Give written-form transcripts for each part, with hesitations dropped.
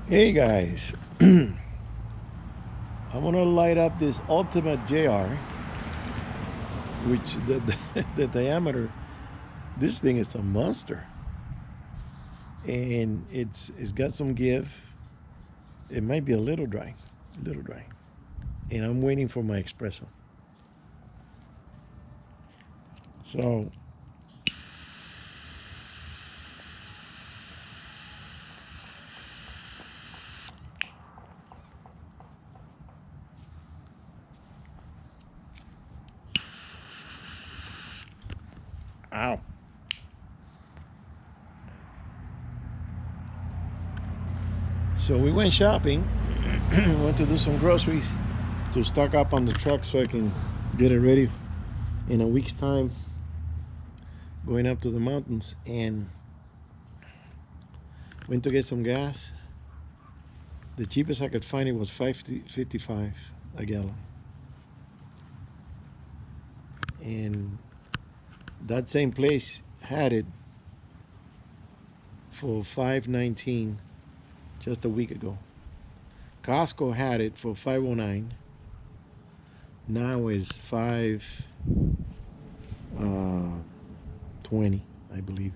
Hey guys, I'm gonna light up this Ultimate JR, which the diameter, this thing is a monster, and it's got some give. It might be a little dry, and I'm waiting for my espresso. So, ow. So we went shopping. Went to do some groceries to stock up on the truck so I can get it ready in a week's time, going up to the mountains, and went to get some gas. The cheapest I could find it was 5.55 a gallon, and that same place had it for 5.19 just a week ago. Costco had it for 5.09. Now it's 5.20, I believe.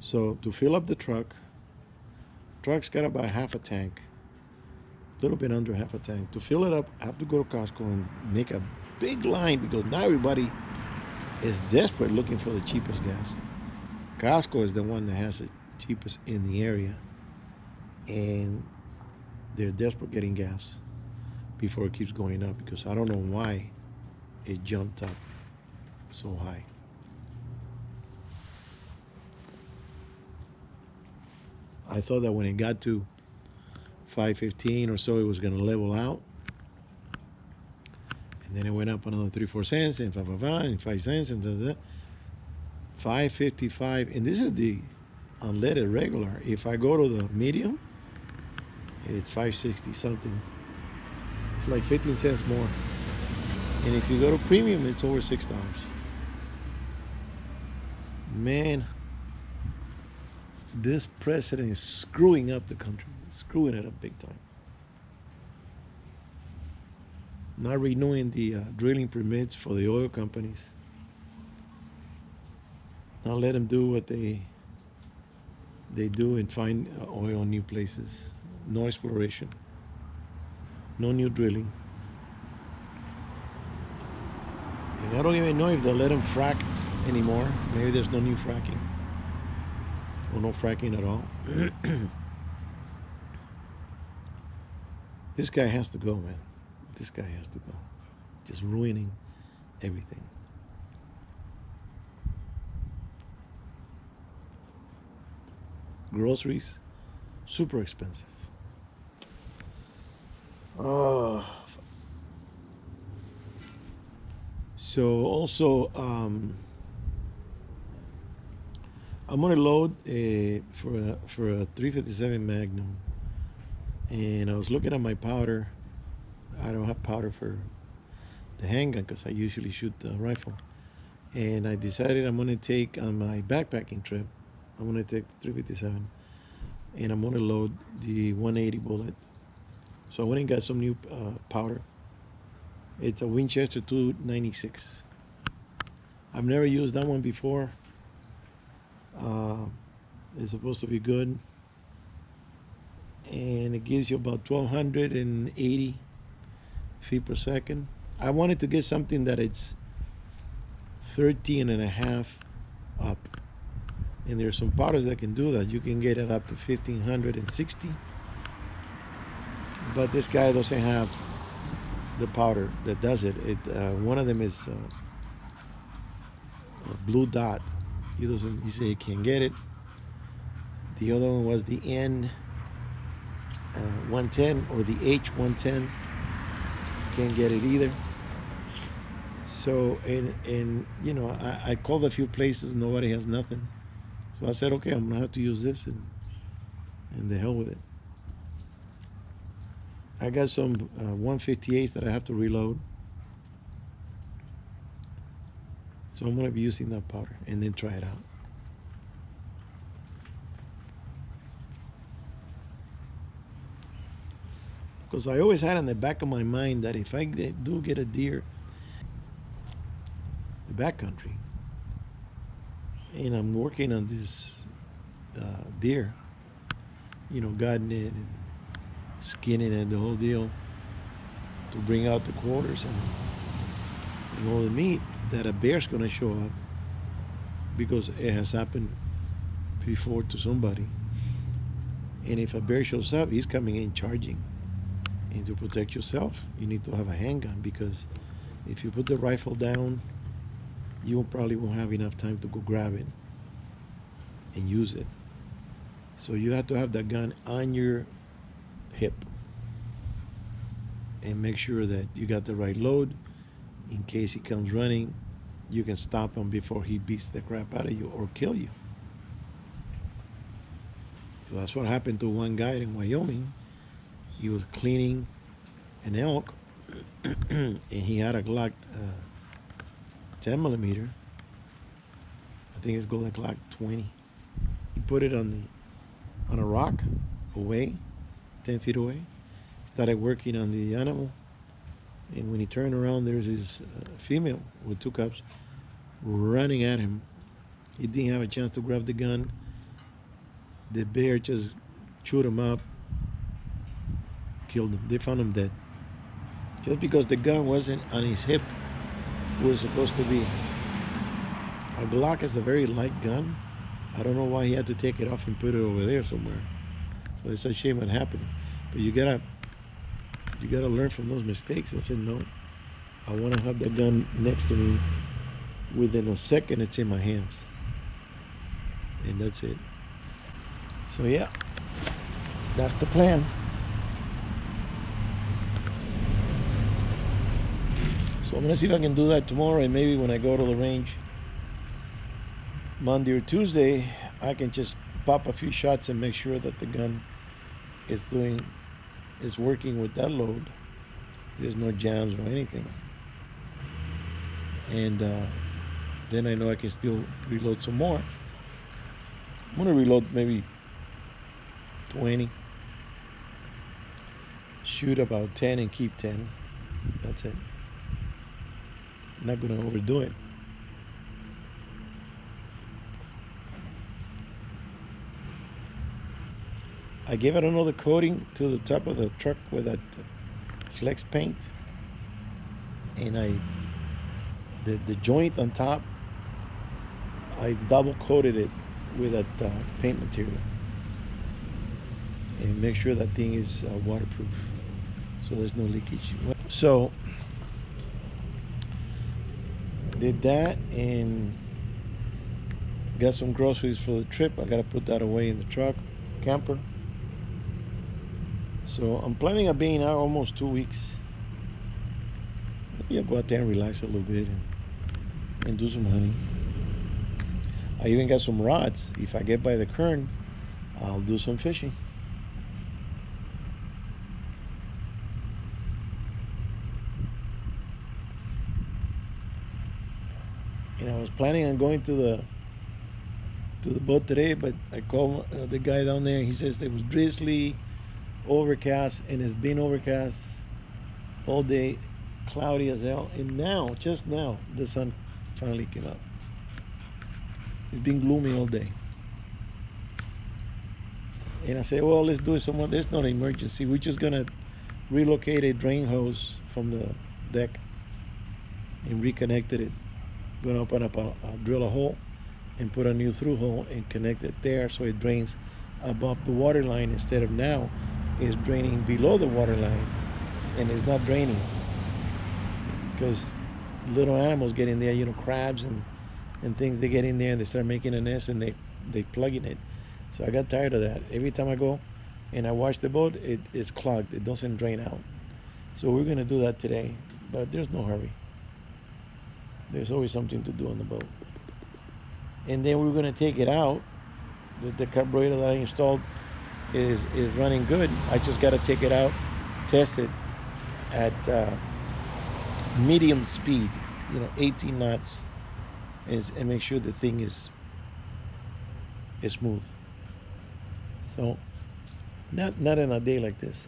So to fill up the truck's got about half a tank, a little bit under half a tank. To fill it up, I have to go to Costco and make a big line because now everybody is desperate looking for the cheapest gas. Costco is the one that has it cheapest in the area, and they're desperate getting gas before it keeps going up because I don't know why it jumped up so high. I thought that when it got to 5.15 or so, it was going to level out, and then it went up another 3 4 cents and 5 5 5 and 5 cents and 5.55. And this is the unleaded regular. If I go to the medium, it's 5.60 something. It's like 15 cents more. And if you go to premium, it's over $6. Man, this president is screwing up the country, screwing it up big time. Not renewing the drilling permits for the oil companies. Not let them do what they do and find oil in new places. No exploration. No new drilling. And I don't even know if they'll let them frack anymore. Maybe there's no new fracking or no fracking at all. This guy has to go, man. This guy has to go. Just ruining everything. Groceries, super expensive. Oh, so also I'm gonna load for a 357 Magnum, and I was looking at my powder. I don't have powder for the handgun because I usually shoot the rifle, and I decided I'm gonna take on my backpacking trip. I'm gonna take the 357, and I'm gonna load the 180 bullet. So I went and got some new powder. It's a Winchester 296. I've never used that one before. Uh, it's supposed to be good, and it gives you about 1,280 feet per second. I wanted to get something that it's 13 and a half up, and there's some powders that can do that. You can get it up to 1,560, but this guy doesn't have the powder that does it. One of them is a blue dot. He doesn't. He said he can't get it. The other one was the N 110 or the H 110. Can't get it either. So and I called a few places. Nobody has nothing. So I said, okay, I'm gonna have to use this, and the hell with it. I got some 158s that I have to reload. So I'm gonna be using that powder and then try it out. because I always had in the back of my mind that if I do get a deer, the backcountry, and I'm working on this deer, guarding it and skinning it, the whole deal, to bring out the quarters and all the meat, that a bear's gonna show up because it has happened before to somebody. And if a bear shows up, he's coming in charging. And to protect yourself, you need to have a handgun, because if you put the rifle down, you probably won't have enough time to go grab it and use it. So you have to have that gun on your hip and make sure that you got the right load. In case he comes running, you can stop him before he beats the crap out of you or kill you. So that's what happened to one guy in Wyoming. He was cleaning an elk and he had a Glock 10 millimeter. I think it's called a Glock 20. He put it on a rock away, 10 feet away. Started working on the animal, and when he turned around, there's his female with two cubs running at him. He didn't have a chance to grab the gun. The bear just chewed him up, killed him. They found him dead. Just because the gun wasn't on his hip where it was supposed to be. A Glock is a very light gun. I don't know why he had to take it off and put it over there somewhere. So it's a shame what happened. But you gotta learn from those mistakes. I said, no, I want to have that gun next to me. Within a second, it's in my hands. And that's it. So yeah, that's the plan. So I'm gonna see if I can do that tomorrow, and maybe when I go to the range Monday or Tuesday, I can just pop a few shots and make sure that the gun is working with that load. There's no jams or anything. And then I know I can still reload some more. I'm gonna reload maybe 20, shoot about 10 and keep 10. That's it. I'm not gonna overdo it. I gave it another coating to the top of the truck with that flex paint, and the joint on top, I double coated it with that paint material and make sure that thing is waterproof, so there's no leakage. So did that and got some groceries for the trip. I gotta put that away in the truck camper. So I'm planning on being out almost 2 weeks. Maybe I'll go out there and relax a little bit and do some hunting. I even got some rods. If I get by the current, I'll do some fishing. And I was planning on going to the boat today, but I called the guy down there. He says it was drizzly, overcast, and it's been overcast all day, cloudy as hell. And now, just now, the sun finally came up. It's been gloomy all day. And I said, well, let's do it somewhere. There's not an emergency. We're just gonna relocate a drain hose from the deck and reconnected it. Gonna open up drill a hole and put a new through hole and connect it there so it drains above the water line instead of now it's draining below the water line, and it's not draining because little animals get in there, crabs and things, they get in there and they start making a nest and they plug in it. So I got tired of that. Every time I go and I wash the boat, it's clogged. It doesn't drain out. So we're gonna do that today, but there's no hurry. There's always something to do on the boat. And then we're gonna take it out. The carburetor that I installed is running good. I just gotta take it out, test it at medium speed, 18 knots, and make sure the thing is smooth. So not in a day like this.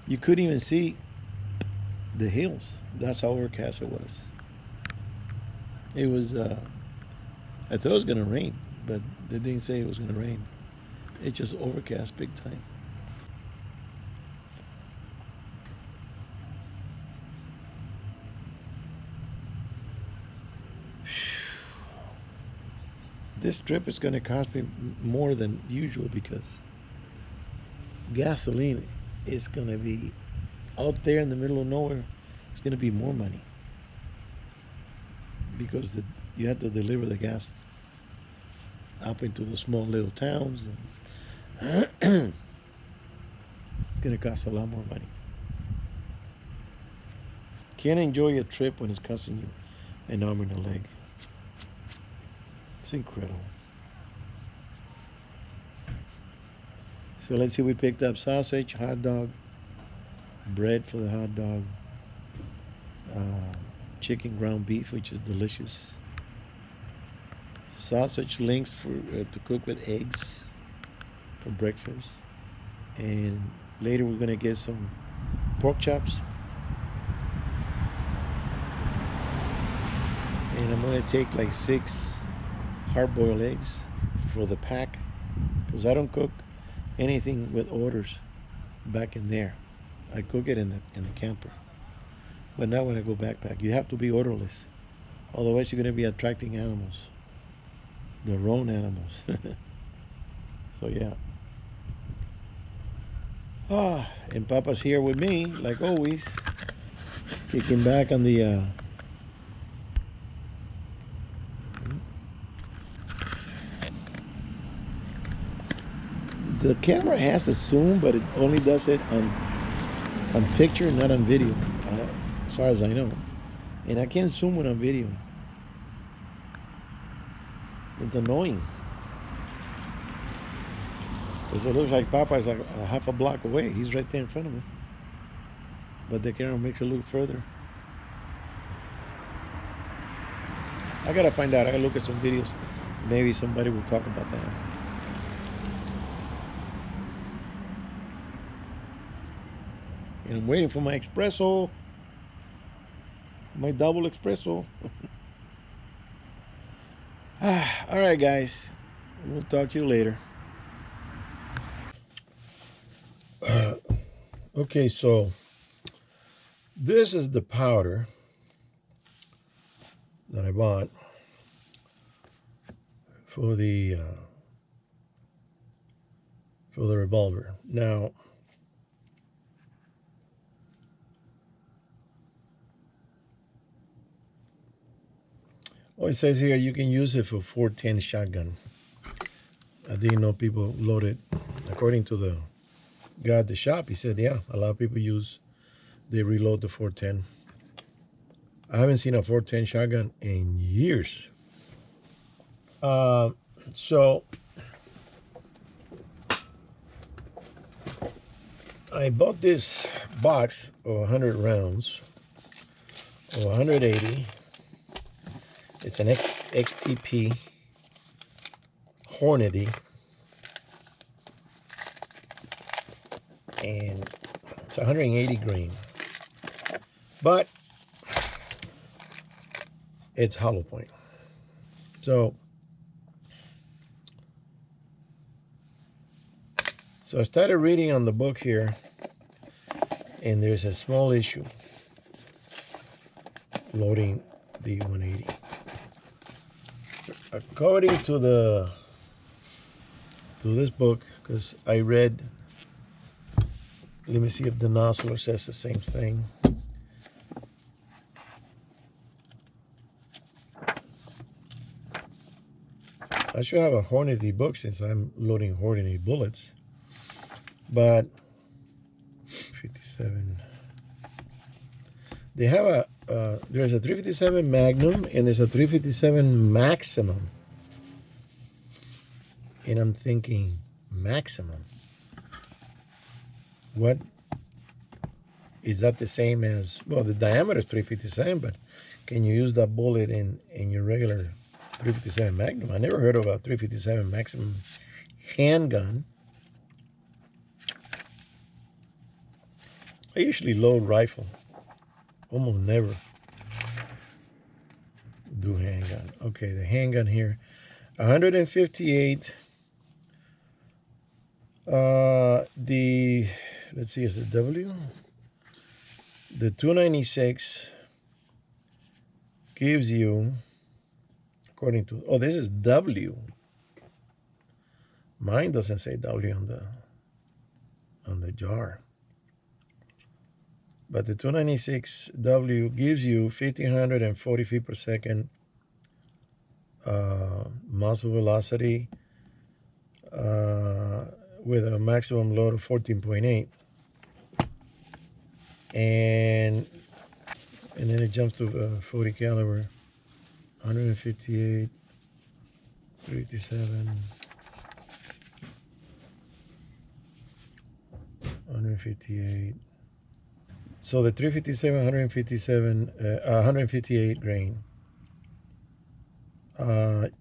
You couldn't even see the hills. That's how overcast it was. It was. I thought it was gonna rain, but they didn't say it was gonna rain. It's just overcast big time. This trip is gonna cost me more than usual because gasoline is gonna be out there in the middle of nowhere. It's gonna be more money because you have to deliver the gas up into the small little towns, and it's gonna cost a lot more money. Can't enjoy a trip when it's costing you an arm and a leg. It's incredible. So let's see, we picked up sausage, hot dog, bread for the hot dog, chicken ground beef, which is delicious, sausage links to cook with eggs for breakfast, and later we're gonna get some pork chops, and I'm gonna take like 6 hard-boiled eggs for the pack because I don't cook anything with orders back in there. I cook it in the camper, but not when I go backpack. You have to be orderless, otherwise you're gonna be attracting animals, the wrong animals. So yeah. And Papa's here with me, like always, kicking back on the camera has a zoom, but it only does it on picture, not on video, as far as I know. And I can't zoom it on video. It's annoying. Because it looks like Papa is like a half a block away. He's right there in front of me. But the camera makes it look further. I gotta find out. I gotta look at some videos. Maybe somebody will talk about that. And I'm waiting for my espresso. My double espresso. All right, guys. We'll talk to you later. Okay, so this is the powder that I bought for the revolver. Now, it says here you can use it for 410 shotgun. I didn't know people load it. According to the guy at the shop, he said, yeah, a lot of people they reload the 410. I haven't seen a 410 shotgun in years. So I bought this box of 100 rounds, or 180. It's an XTP Hornady, and it's 180 grain, but it's hollow point. So I started reading on the book here, and there's a small issue loading the 180. According to this book, because I read, let me see if the nozzle says the same thing. I should have a Hornady book since I'm loading Hornady bullets, but 57. They have there's a 357 Magnum and there's a 357 Maximum. And I'm thinking, Maximum? What? Is that the same as, well, the diameter is 357, but can you use that bullet in your regular 357 Magnum? I never heard of a 357 Maximum handgun. I usually load rifle. Almost never do handgun. Okay, the handgun here. 158. Let's see, is it W? The 296 gives you, according to, oh, this is W. Mine doesn't say W on the jar. But the 296W gives you 1,540 feet per second muzzle velocity with a maximum load of 14.8. And then it jumps to 40 caliber, 158, 357, 158. So the 357, 157, 158 grain. The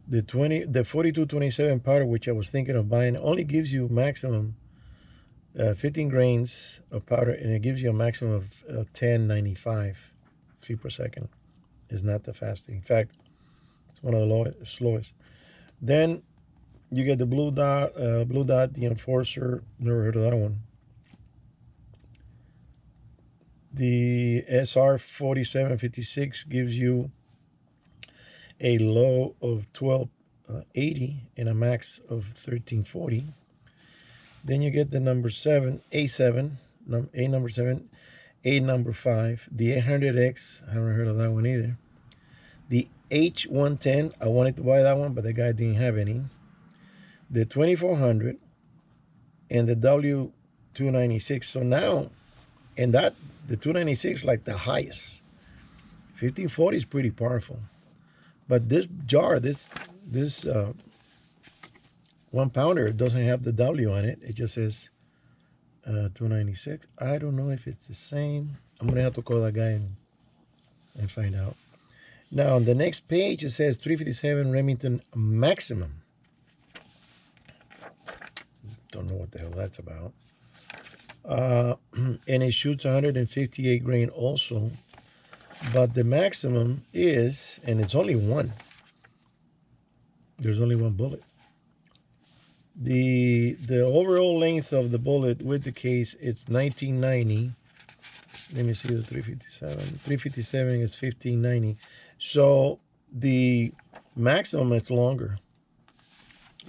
4227 powder, which I was thinking of buying, only gives you maximum 15 grains of powder, and it gives you a maximum of 1095 feet per second. It's not the fastest. In fact, it's one of the slowest. Then you get the blue dot, the Enforcer. Never heard of that one. The SR 4756 gives you a low of 1280 and a max of 1340. Then you get the number 7, A7, A number 7, A number 5, the 800X, I haven't heard of that one either. The H110, I wanted to buy that one, but the guy didn't have any. The 2400 and the W296. So now, and that, the 296 like the highest. 1540 is pretty powerful. But this jar, this 1 pounder doesn't have the W on it. It just says 296. I don't know if it's the same. I'm gonna have to call that guy and find out. Now on the next page it says 357 Remington Maximum. Don't know what the hell that's about. And it shoots 158 grain also. But the maximum is, and it's only one. There's only one bullet. The overall length of the bullet with the case, it's 1990. Let me see the 357. 357 is 1590. So the maximum is longer.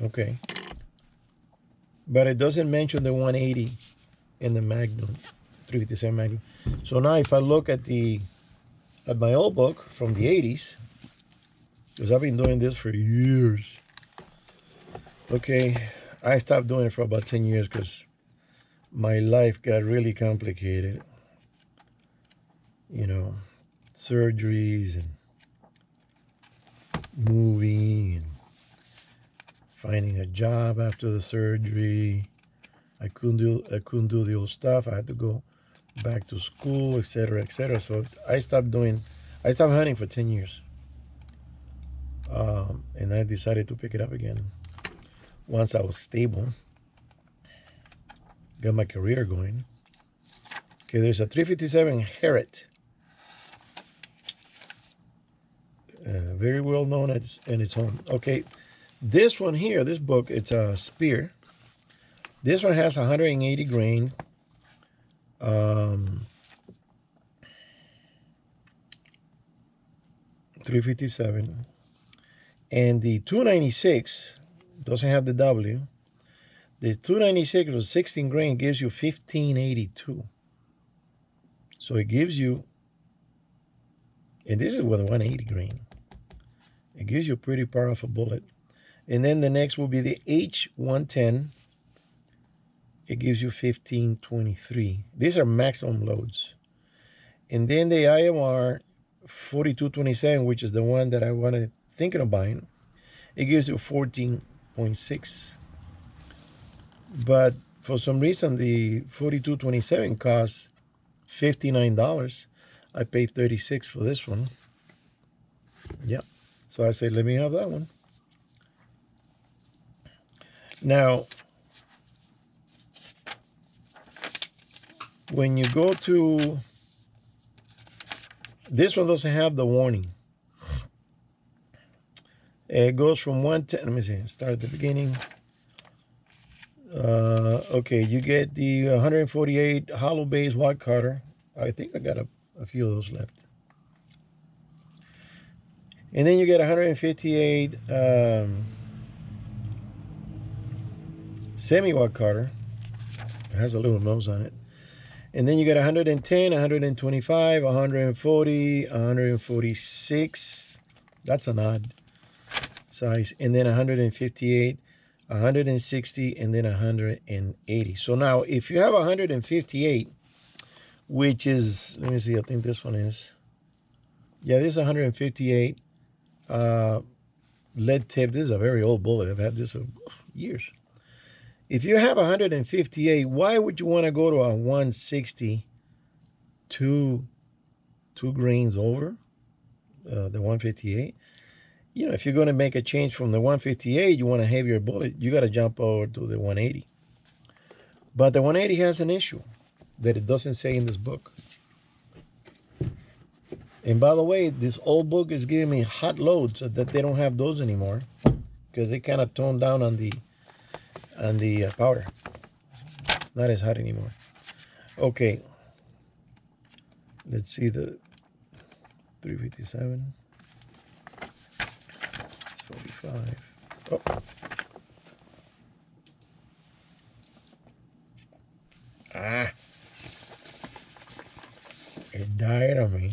Okay. But it doesn't mention the 180 in the Magnum, 357 Magnum. So now if I look at my old book from the 80s, because I've been doing this for years. Okay, I stopped doing it for about 10 years because my life got really complicated. You know, surgeries and moving and finding a job after the surgery. I couldn't do the old stuff. I had to go back to school, etc., etc. So I stopped hunting for 10 years. And I decided to pick it up again once I was stable, got my career going. Okay, there's a 357 Herret, very well known in its own. Okay, this one here, this book, it's a Speer. This one has 180 grain. 357. And the 296 doesn't have the W. The 296 was 16 grain, gives you 1582. So it gives you, and this is with a 180 grain. It gives you a pretty powerful bullet. And then the next will be the H110. It gives you 1523. These are maximum loads. And then the IMR 4227, which is the one that I wanted thinking of buying, it gives you 14.6. But for some reason, the 4227 costs $59. I paid $36 for this one. Yeah. So I said, let me have that one. Now, when you go to, this one doesn't have the warning. It goes from 110, let me see, start at the beginning. Okay, you get the 148 hollow base wad cutter. I think I got a few of those left. And then you get 158 semi-wad cutter. It has a little nose on it. And then you get 110, 125, 140, 146. That's an odd size. And then 158, 160, and then 180. So now if you have 158, which is, let me see, I think this one is, yeah, this is 158 lead tip. This is a very old bullet. I've had this for years. If you have 158, why would you want to go to a 160 two grains over the 158? You know, if you're going to make a change from the 158, you want a heavier bullet, you got to jump over to the 180. But the 180 has an issue that it doesn't say in this book. And by the way, this old book is giving me hot loads that they don't have those anymore because they kind of toned down on the powder. It's not as hot anymore. Okay. Let's see the 357. It's 45. Oh. Ah. It died on me.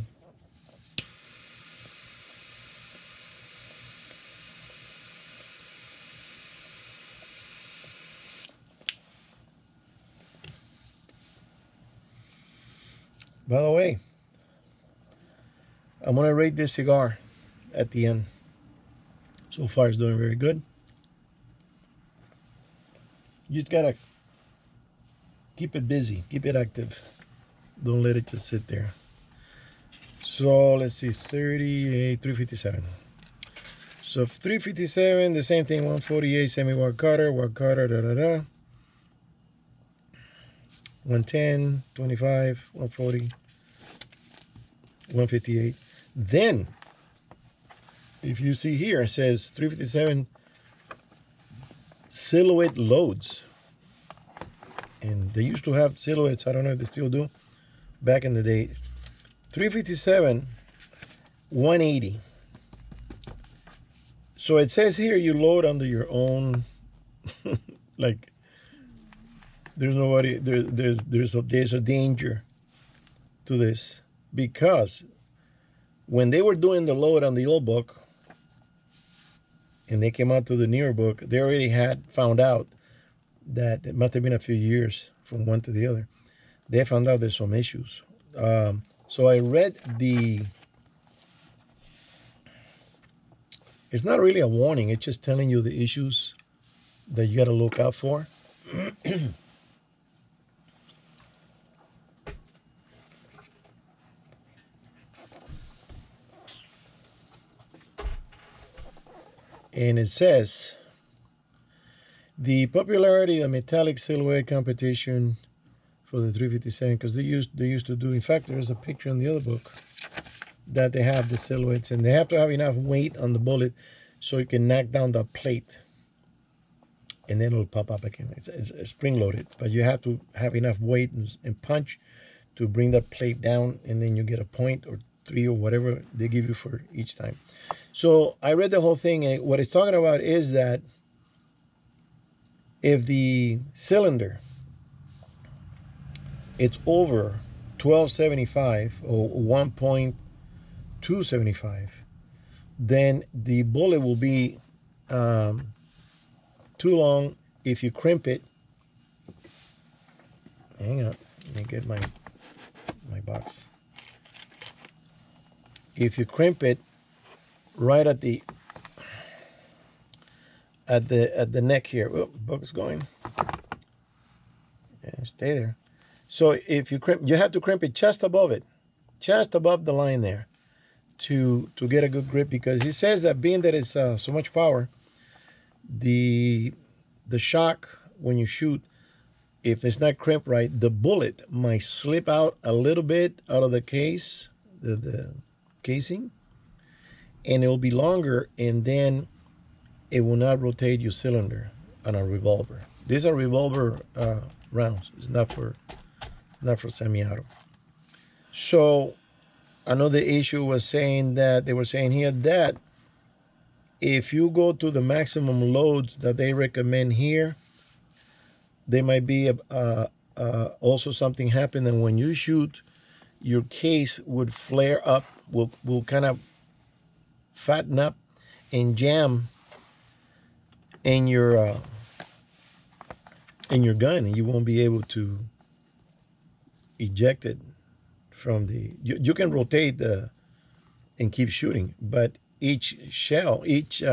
By the way, I'm going to rate this cigar at the end. So far, it's doing very good. You just got to keep it busy, keep it active. Don't let it just sit there. So let's see, 38, 357. So 357, the same thing, 148 semi-wad cutter, da-da-da. 110, 25, 140, 158. Then, if you see here, it says 357 silhouette loads. And they used to have silhouettes, I don't know if they still do, back in the day. 357, 180. So it says here you load under your own, like, there's nobody, there's a danger to this, because when they were doing the load on the old book and they came out to the newer book, they already had found out that it must have been a few years from one to the other. They found out there's some issues. So I read it's not really a warning, it's just telling you the issues that you got to look out for. And it says, the popularity of metallic silhouette competition for the 357, because they used to do, in fact, there's a picture in the other book that they have the silhouettes, and they have to have enough weight on the bullet so you can knock down the plate, and then it'll pop up again. It's spring-loaded, but you have to have enough weight and punch to bring the plate down, and then you get a point or 3 or whatever they give you for each time. So I read the whole thing, and what it's talking about is that if the cylinder, it's over 1275 or 1.275, then the bullet will be too long if you crimp it. Hang on, let me get my box. If you crimp it right at the neck here, oh, book's going. Yeah, stay there. So if you crimp, you have to crimp it just above it, just above the line there, to get a good grip, because he says that being that it's so much power, the shock when you shoot if it's not crimped right, the bullet might slip out a little bit out of the case, the casing, and it will be longer, and then it will not rotate your cylinder on a revolver. These are revolver rounds. It's not for semi-auto. So another issue was saying that they were saying here that if you go to the maximum loads that they recommend here, there might be also something happen, and when you shoot, your case would flare up, will kind of fatten up and jam in your gun, and you won't be able to eject it from the. You can rotate and keep shooting, but each shell, each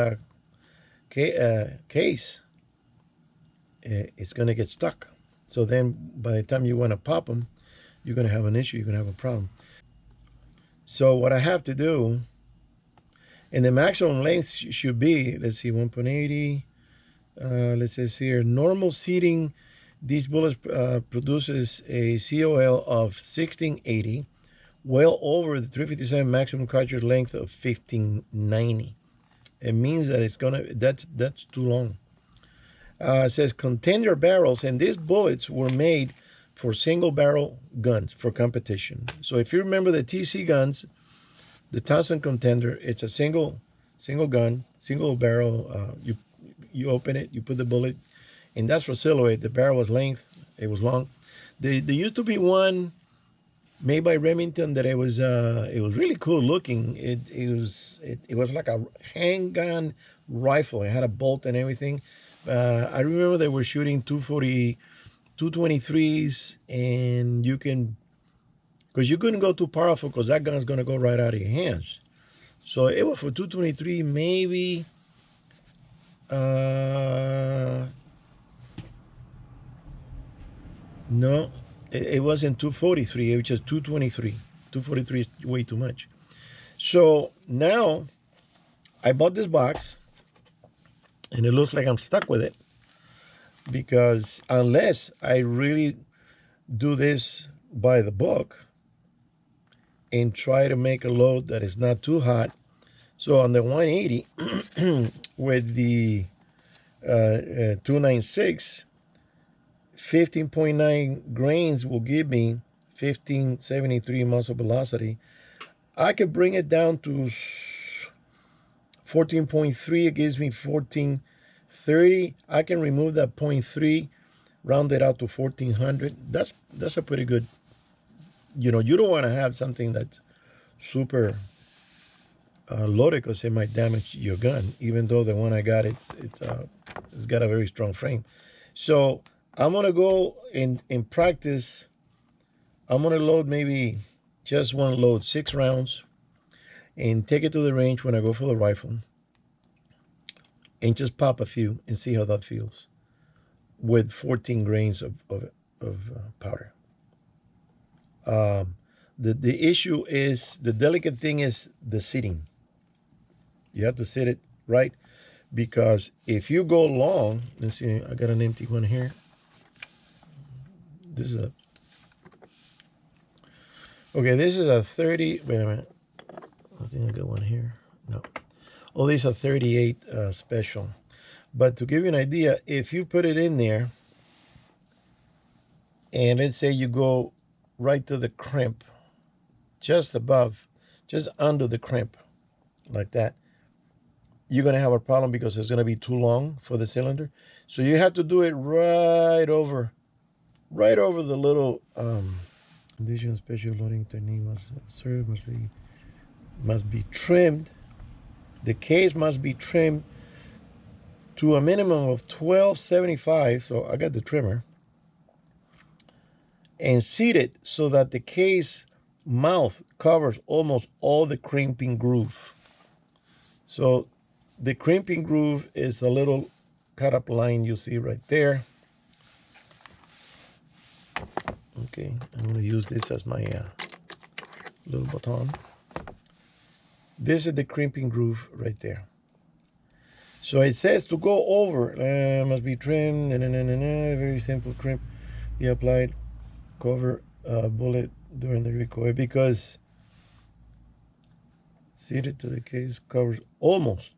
case, it's going to get stuck. So then by the time you want to pop them, you're going to have an issue. You're going to have a problem. So what I have to do, and the maximum length should be, let's see, 1.80. Let's say here, normal seating, these bullets produces a COL of 1680, well over the 357 maximum cartridge length of 1590. It means that it's gonna, that's too long. It says contender barrels, and these bullets were made for single barrel guns for competition. So if you remember the TC guns, the Thompson Contender, it's a single gun, single barrel. You open it, you put the bullet, and that's for silhouette. The barrel was length, it was long. There used to be one made by Remington that it was really cool looking. It was like a handgun rifle. It had a bolt and everything. I remember they were shooting 223s, and you can, because you couldn't go too powerful because that gun's gonna go right out of your hands. So it was for 223, maybe. No, it wasn't 243, it was just 223. 243 is way too much. So now I bought this box, and it looks like I'm stuck with it, because unless I really do this by the book and try to make a load that is not too hot. So on the 180 with the 296, 15.9 grains will give me 1573 muzzle velocity. I could bring it down to 14.3. It gives me 1430. I can remove that 0.3, round it out to 1400. That's a pretty good. You know, you don't want to have something that's super loaded, because it might damage your gun. Even though the one I got, it's got a very strong frame. So I'm gonna go in practice. I'm gonna load maybe just one load, 6 rounds, and take it to the range when I go for the rifle, and just pop a few and see how that feels with 14 grains of powder. The issue is, the delicate thing is the seating. You have to sit it right, because if you go long, let's see, I got an empty one here. This is this is a 30, wait a minute. I think I got one here. No. Oh, these are 38 special. But to give you an idea, if you put it in there, and let's say you go right to the crimp, just above, just under the crimp, like that, you're going to have a problem, because it's going to be too long for the cylinder. So you have to do it right over the little condition. Special loading technique must be trimmed. The case must be trimmed to a minimum of 1275. So I got the trimmer, and seated so that the case mouth covers almost all the crimping groove. So the crimping groove is the little cut up line you see right there. Okay, I'm going to use this as my little baton. This is the crimping groove right there. So it says to go over, must be trimmed, very simple crimp. He applied cover bullet during the recoil because seated to the case covers almost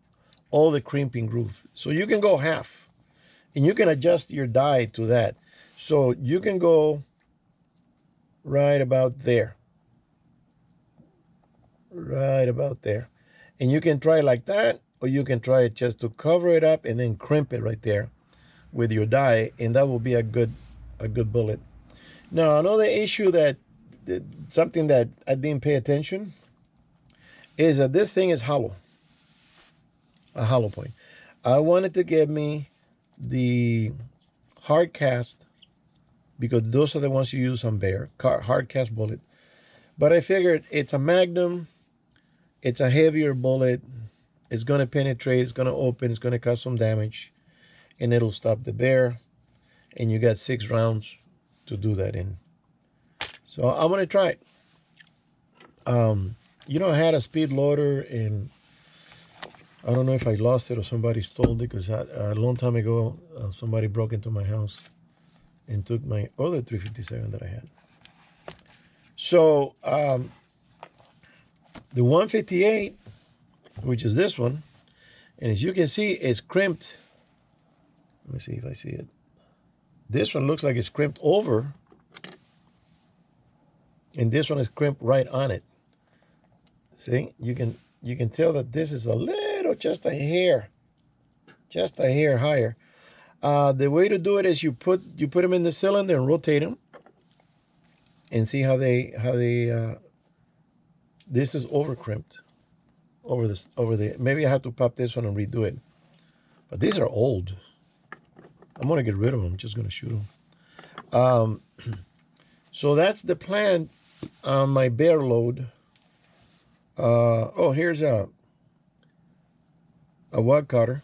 all the crimping groove. So you can go half, and you can adjust your die to that. So you can go right about there, right about there. And you can try like that, or you can try it just to cover it up and then crimp it right there with your die, and that will be a good bullet. Now, another issue that something that I didn't pay attention is that this thing is hollow, a hollow point. I wanted to get me the hard cast because those are the ones you use on bear, hard cast bullet. But I figured it's a Magnum, it's a heavier bullet, it's going to penetrate, it's going to open, it's going to cause some damage, and it'll stop the bear. And you got 6 rounds to do that in. So I'm going to try it. I had a speed loader, and I don't know if I lost it or somebody stole it, because a long time ago, somebody broke into my house and took my other 357 that I had. So the 158, which is this one, and as you can see, it's crimped. Let me see if I see it. This one looks like it's crimped over, and this one is crimped right on it. See, you can tell that this is a little, just a hair higher. The way to do it is you put them in the cylinder and rotate them, and see how they this is over crimped over the. Maybe I have to pop this one and redo it. But these are old. I'm gonna get rid of them. I'm just gonna shoot them. So that's the plan on my bear load. Here's a wad cutter,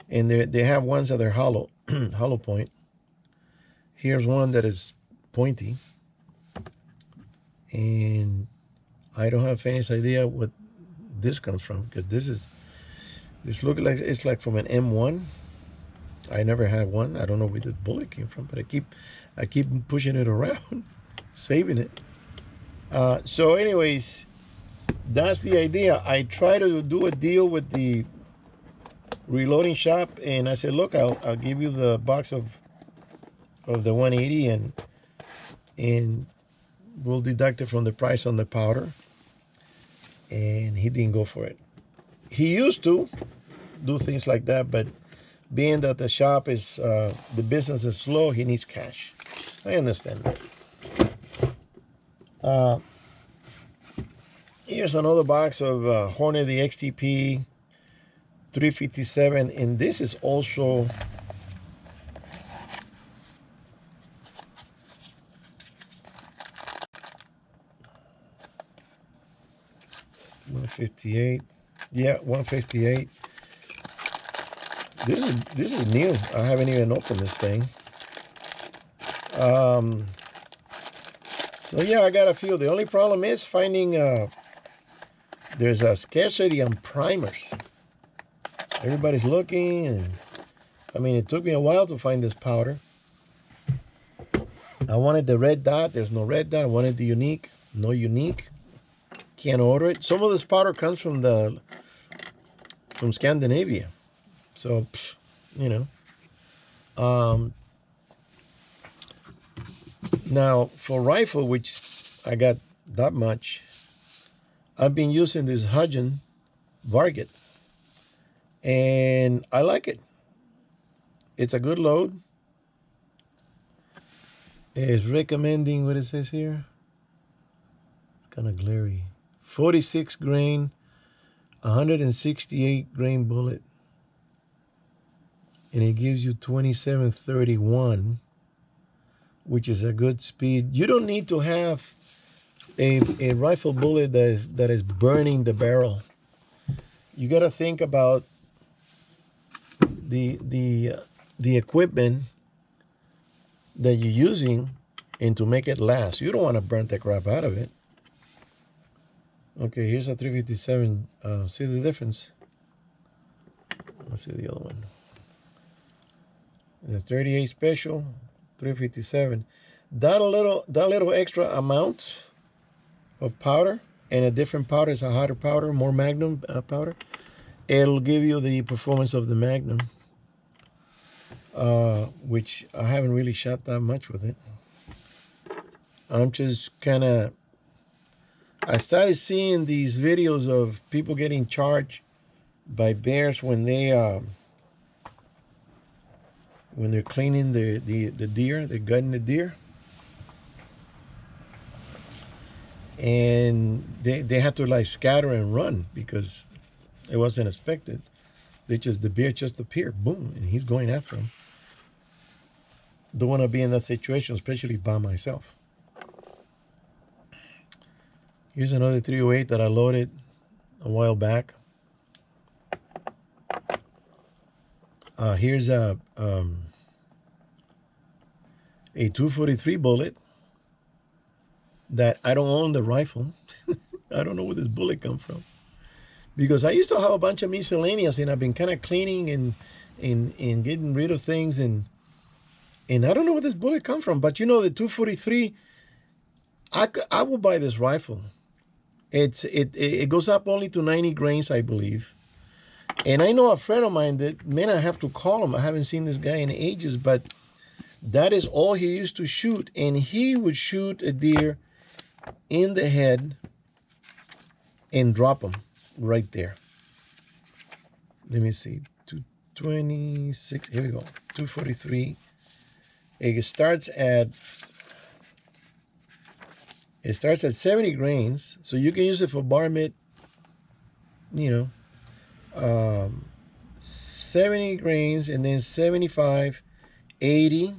and they have ones that are hollow, hollow point. Here's one that is pointy, and I don't have any idea what this comes from, because this looks like it's like from an M1. I never had one. I don't know where the bullet came from, but I keep pushing it around, saving it. So anyways, that's the idea. I try to do a deal with the reloading shop, and I said, look, I'll give you the box of the 180, and we'll deduct it from the price on the powder. And he didn't go for it. He used to do things like that, but being that the shop is the business is slow, he needs cash. I understand that. Here's another box of Hornet the XTP 357, and this is also $158. Yeah, $158. This is new. I haven't even opened this thing. So yeah, I got a few. The only problem is finding. There's a scarcity on primers. Everybody's looking, and I mean, it took me a while to find this powder. I wanted the red dot. There's no red dot. I wanted the unique. No unique. Can't order it. Some of this powder comes from Scandinavia, so now for rifle, which I got that much, I've been using this Hudgen Varget, and I like it. It's a good load. It's recommending what it says here. It's kind of glary. 46 grain, 168 grain bullet, and it gives you 2731, which is a good speed. You don't need to have a rifle bullet that is burning the barrel. You got to think about the equipment that you're using and to make it last. You don't want to burn the crap out of it. Okay, here's a 357. See the difference? Let's see the other one. The 38 special, 357. That little extra amount of powder, and a different powder is a hotter powder, more Magnum powder. It'll give you the performance of the Magnum, which I haven't really shot that much with it. I'm just kind of. I started seeing these videos of people getting charged by bears when they're cleaning the deer, they're gutting the deer, and they have to like scatter and run because it wasn't expected. The bear just appeared, boom, and he's going after him. Don't want to be in that situation, especially by myself. Here's another 308 that I loaded a while back. Here's a 243 bullet that I don't own the rifle. I don't know where this bullet come from, because I used to have a bunch of miscellaneous, and I've been kind of cleaning and getting rid of things, and I don't know where this bullet come from. But you know, the 243, I will buy this rifle. It goes up only to 90 grains, I believe. And I know a friend of mine that, man, I have to call him. I haven't seen this guy in ages, but that is all he used to shoot. And he would shoot a deer in the head and drop him right there. Let me see. 226. Here we go. 243. It starts at 70 grains. So you can use it for bar mitt, 70 grains, and then 75, 80,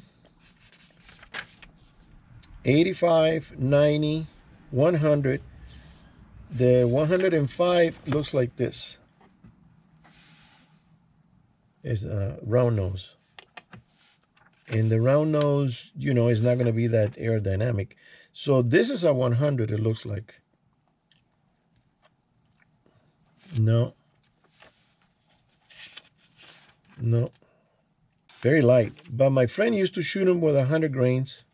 85, 90, 100. The 105 looks like this. It's a round nose. And the round nose, is not going to be that aerodynamic. So this is a 100, it looks like. No. Very light. But my friend used to shoot them with 100 grains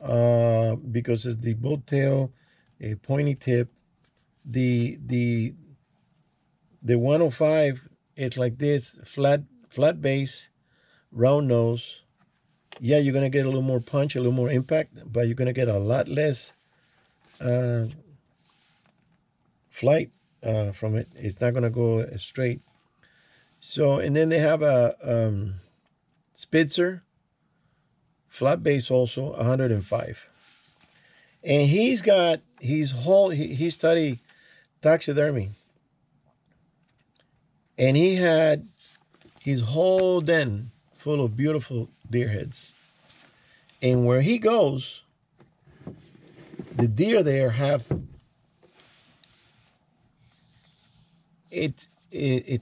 because it's the boat tail, a pointy tip. The 105, it's like this, flat base, round nose. Yeah, you're going to get a little more punch, a little more impact, but you're going to get a lot less flight from it. It's not going to go straight. So, and then they have a Spitzer, flat base also, 105. And he studied taxidermy. And he had his whole den full of beautiful deer heads. And where he goes, the deer there have, it's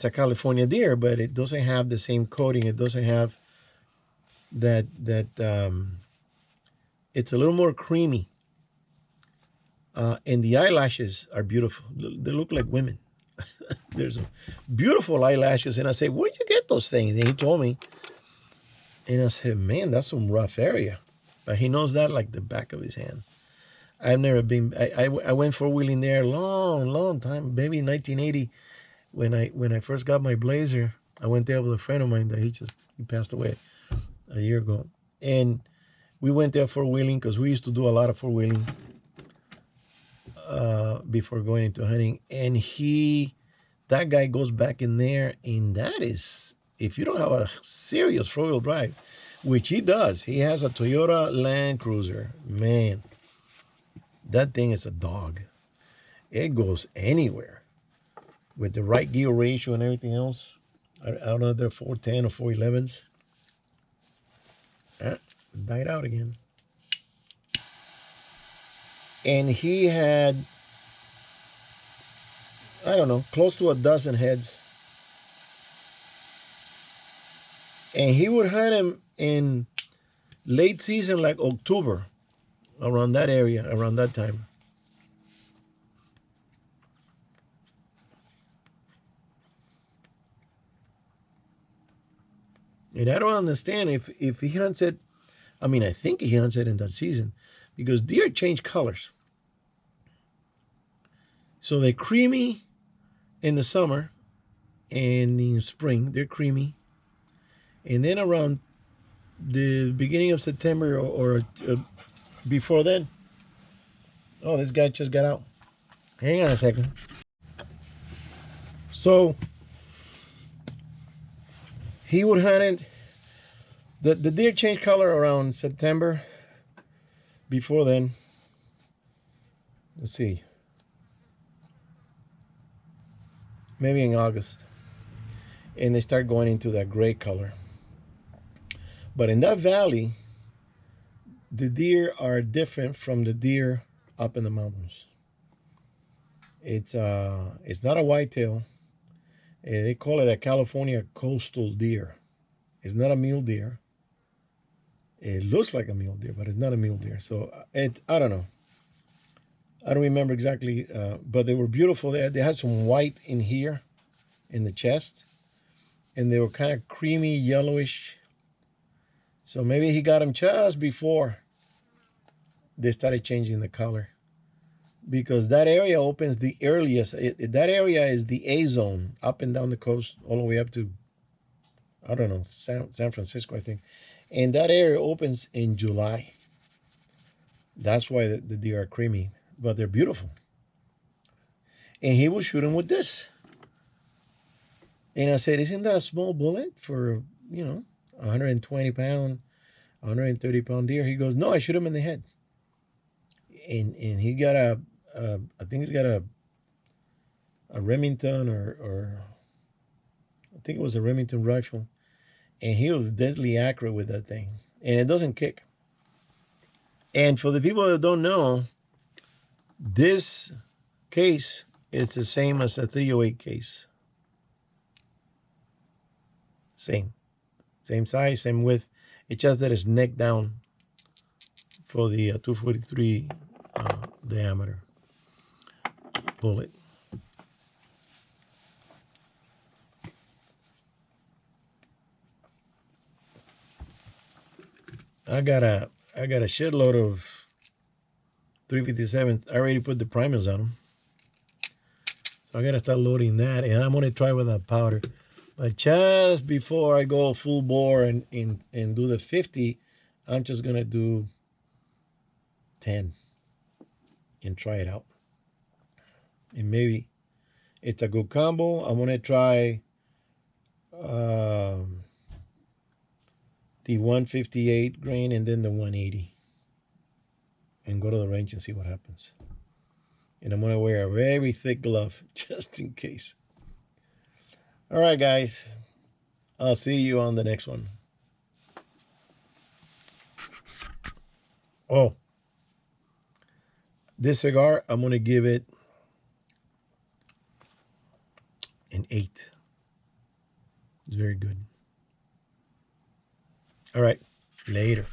a California deer, but it doesn't have the same coating. It doesn't have that it's a little more creamy. And the eyelashes are beautiful. They look like women. There's beautiful eyelashes. And I say, where'd you get those things? And he told me. And I said, man, that's some rough area. But he knows that like the back of his hand. I've never been. I went four-wheeling there a long time, maybe in 1980, when I first got my Blazer. I went there with a friend of mine that he passed away a year ago, and we went there four-wheeling because we used to do a lot of four-wheeling before going into hunting. And that guy goes back in there, and that is, if you don't have a serious four-wheel drive, which he does. He has a Toyota Land Cruiser. Man, that thing is a dog. It goes anywhere with the right gear ratio and everything else. I don't know if they're 410 or 411s. Died out again. And he had, I don't know, close to a dozen heads. And he would hunt him in late season, like October, around that area, around that time. And I don't understand if he hunts it. I mean, I think he hunts it in that season because deer change colors. So they're creamy in the summer and in spring they're creamy, and then around the beginning of September or before then. Oh, this guy just got out. Hang on a second. So he would hunt it. The deer change color around September. Before then, let's see, maybe in August, and they start going into that gray color. But in that valley, the deer are different from the deer up in the mountains. It's not a whitetail. They call it a California coastal deer. It's not a mule deer. It looks like a mule deer, but it's not a mule deer. So I don't know. I don't remember exactly, but they were beautiful. They had some white in here, in the chest, and they were kind of creamy, yellowish. So maybe he got them just before they started changing the color, because that area opens the earliest. That area is the A zone, up and down the coast, all the way up to, I don't know, San Francisco, I think. And that area opens in July. That's why the deer are creamy, but they're beautiful. And he was shooting with this. And I said, isn't that a small bullet for, 120 pound, 130 pound deer? He goes, no, I shoot him in the head. And he got I think he's got a Remington or I think it was a Remington rifle. And he was deadly accurate with that thing. And it doesn't kick. And for the people that don't know, this case is the same as a 308 case. Same size, same width. It's just that it's neck down for the 243 diameter bullet. I got a shitload of 357. I already put the primers on them, so I gotta start loading that, and I'm gonna try with a powder. But just before I go full bore and do the 50, I'm just gonna do 10 and try it out. And maybe it's a good combo. I'm gonna try the 158 grain and then the 180, and go to the range and see what happens. And I'm gonna wear a very thick glove just in case. All right, guys. I'll see you on the next one. Oh, this cigar, I'm gonna give it an 8. It's very good. All right, later.